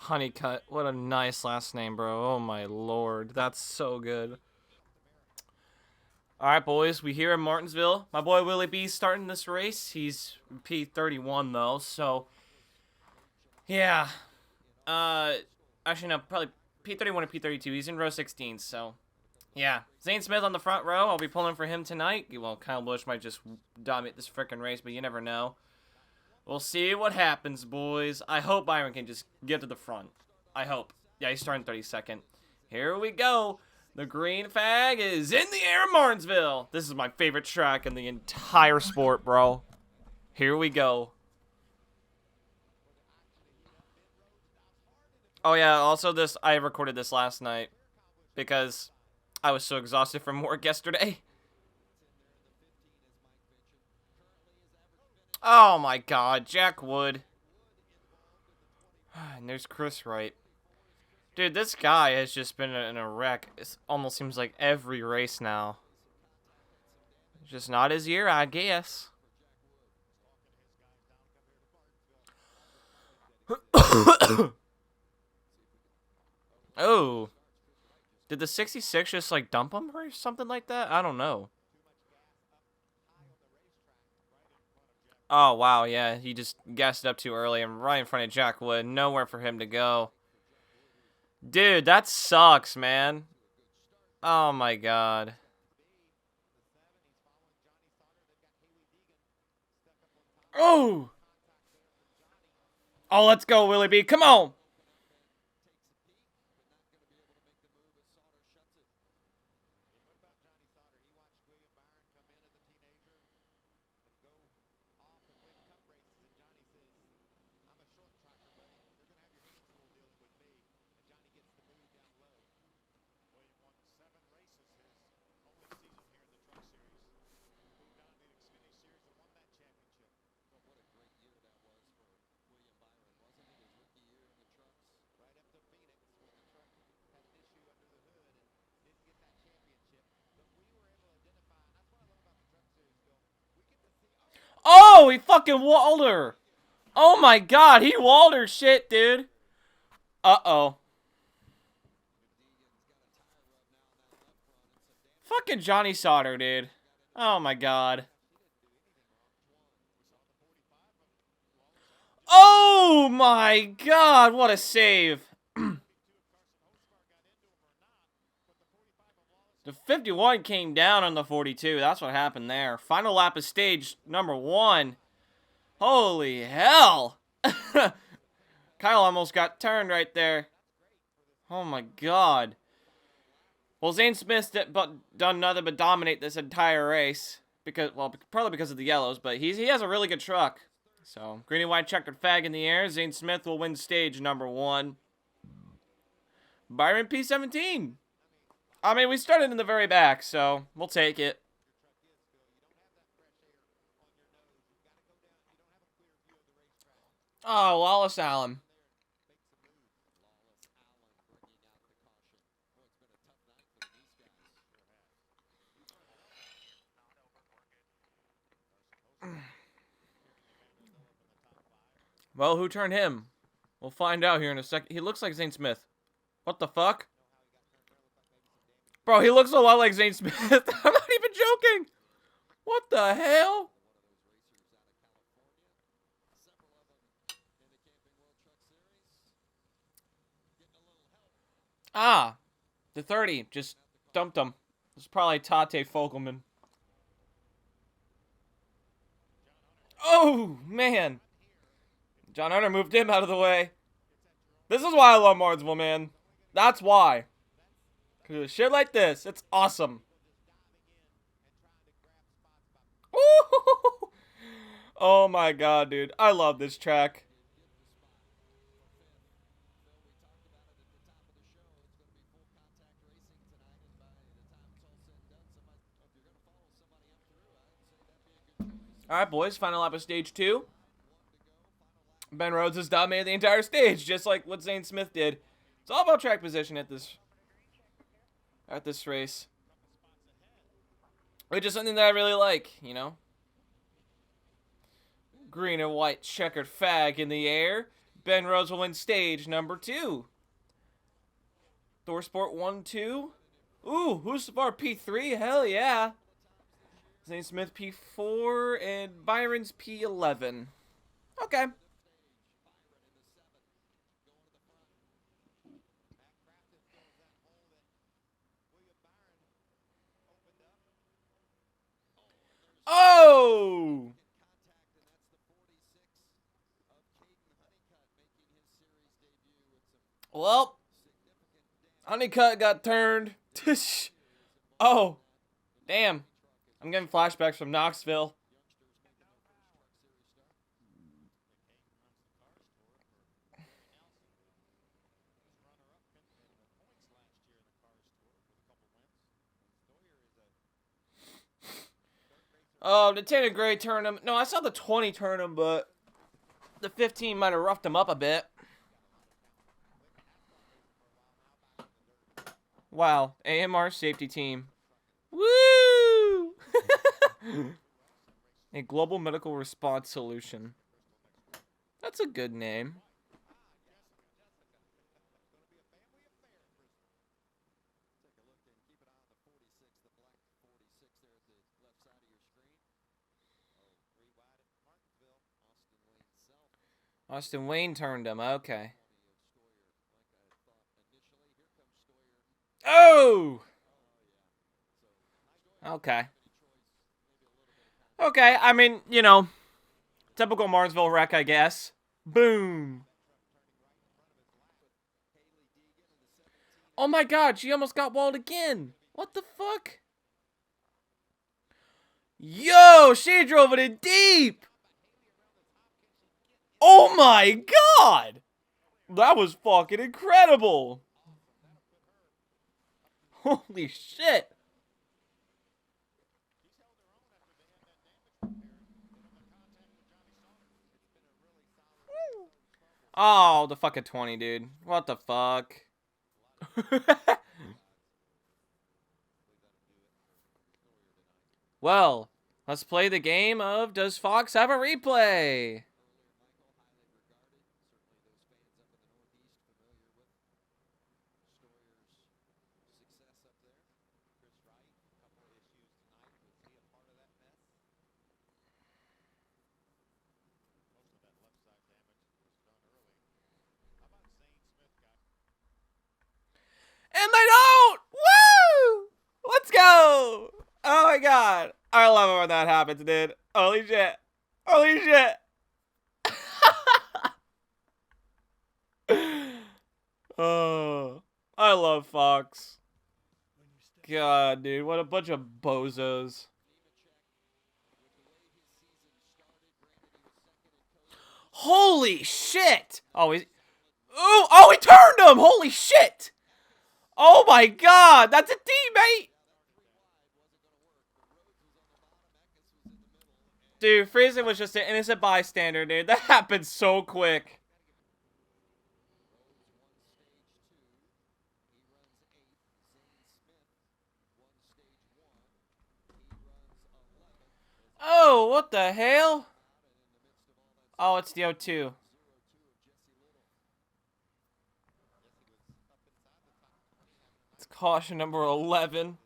Honeycutt. What a nice last name, bro. Oh my lord. That's so good. Alright, boys. We here in Martinsville. My boy Willie B's starting this race. He's P31, though, so... Yeah. Uh, Actually, no. Probably P31 and P32. He's in row 16, so... Yeah. Zane Smith on the front row. I'll be pulling for him tonight. Well, Kyle Busch might just dominate this frickin' race, but you never know. We'll see what happens, boys. I hope Byron can just get to the front. I hope. Yeah, he's starting 32nd. Here we go. The green flag is in the air in Martinsville. This is my favorite track in the entire sport, bro. Here we go. Oh, yeah, also I recorded this last night because I was so exhausted from work yesterday. Oh, my God. Jack Wood. And there's Chris Wright. Dude, this guy has just been in a wreck. It almost seems like every race now. Just not his year, I guess. Oh. Did the 66 just, like, dump him or something like that? I don't know. Oh, wow, yeah. He just gassed it up too early and right in front of Jack Wood. Nowhere for him to go. Dude, that sucks, man. Oh, my God. Oh! Oh, let's go, Willie B. Come on! Oh, he fucking walled her. Oh my God, he walled her shit, dude. Uh-oh. Fucking Johnny Sauter, dude. Oh my God. Oh my God, what a save. The 51 came down on the 42. That's what happened there. Final lap of stage number 1. Holy hell. Kyle almost got turned right there. Oh my God. Well, Zane Smith done nothing but dominate this entire race. Probably because of the yellows, but he has a really good truck. So, green and white checkered flag in the air. Zane Smith will win stage number 1. Byron P17. I mean, we started in the very back, so we'll take it. Oh, Wallace Allen. Well, who turned him? We'll find out here in a second. He looks like Zane Smith. What the fuck? Bro, he looks a lot like Zane Smith. I'm not even joking. What the hell? Ah, the 30 just dumped him. It's probably Tate Fogelman. Oh, man. John Hunter moved him out of the way. This is why I love Martinsville, man. That's why. Because shit like this, it's awesome. Ooh. Oh my God, dude. I love this track. Alright, boys. Final lap of stage 2. Ben Rhodes has dominated the entire stage, just like what Zane Smith did. It's all about track position at this race. Which is something that I really like, you know? Green and white checkered flag in the air. Ben Rhodes will win stage number 2. ThorSport 1-2. Ooh, who's the bar? P3? Hell yeah. Zane Smith P4 and Byron's P11. Okay. Oh! Well, Honeycutt got turned. Oh, damn. I'm getting flashbacks from Knoxville. Oh, the 10 and Gray turned him. No, I saw the 20 turn him, but the 15 might have roughed him up a bit. Wow, AMR safety team. Woo! A global medical response solution. That's a good name. Austin Wayne turned him. Okay. Oh! Okay. Okay, I mean, you know, typical Martinsville wreck, I guess. Boom. Oh my god, she almost got walled again. What the fuck? Yo, she drove it in deep. Oh my god. That was fucking incredible. Holy shit. Oh, the fucking 20, dude. What the fuck? Well, let's play the game of Does Fox have a replay? And they don't! Woo! Let's go! Oh my god. I love it when that happens, dude. Holy shit. Holy shit. Oh, I love Fox. God, dude, what a bunch of bozos. Holy shit! Oh, he turned him! Holy shit! Oh my god, that's a teammate! Dude, Friesen was just an innocent bystander, dude. That happened so quick. Oh, what the hell? Oh, it's the O2. It's caution number 11.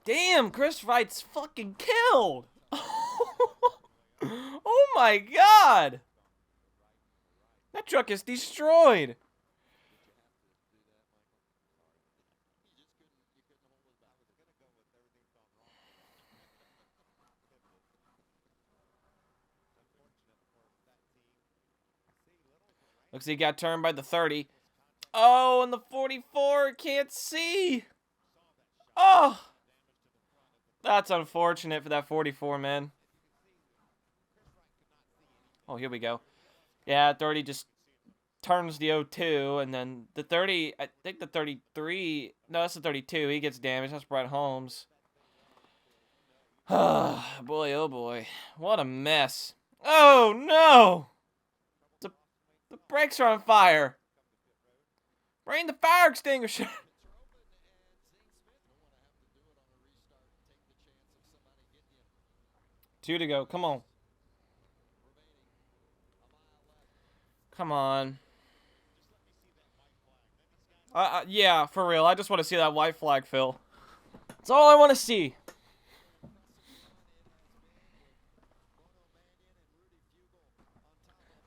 Damn, Chris Wright's fucking killed. Oh my god. That truck is destroyed. Looks like he got turned by the 30. Oh, and the 44 can't see. Oh. That's unfortunate for that 44, man. Oh, here we go. Yeah, 30 just turns the O2, and then the 30, I think the 33, no, that's the 32. He gets damaged. That's Brett Holmes. Boy, oh boy. What a mess. Oh, no. The brakes are on fire. Bring the fire extinguisher. 2 to go. Come on. Come on. Yeah, for real. I just want to see that white flag, Phil. That's all I want to see.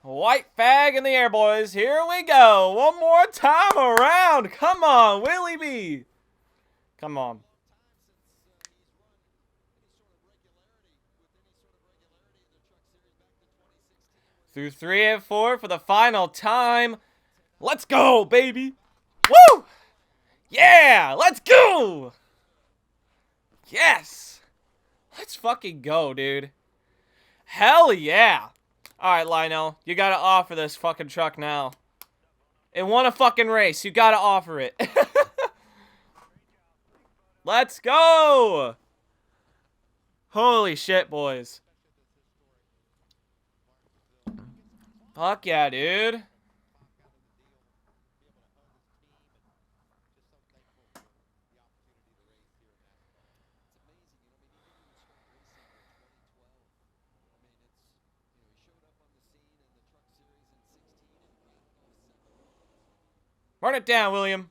White flag in the air, boys. Here we go. One more time around. Come on, Willie B. Come on. Through 3 and 4 for the final time. Let's go, baby. Woo! Yeah, let's go. Yes. Let's fucking go, dude. Hell yeah. All right, Lionel, you gotta offer this fucking truck now. It won a fucking race. You gotta offer it. Let's go. Holy shit, boys. Fuck yeah, dude. Run it down, William.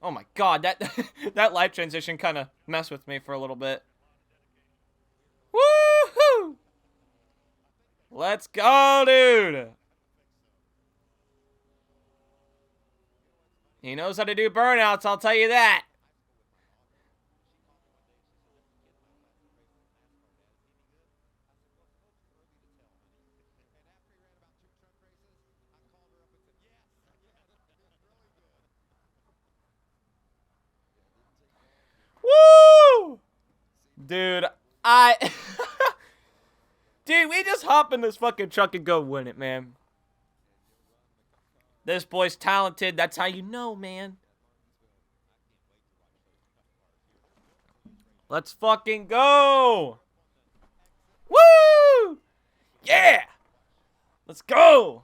Oh my god, that that light transition kind of messed with me for a little bit. Woohoo! Let's go, dude. He knows how to do burnouts, I'll tell you that. Woo! Dude, Dude, we just hop in this fucking truck and go win it, man. This boy's talented. That's how you know, man. Let's fucking go. Woo! Yeah! Let's go!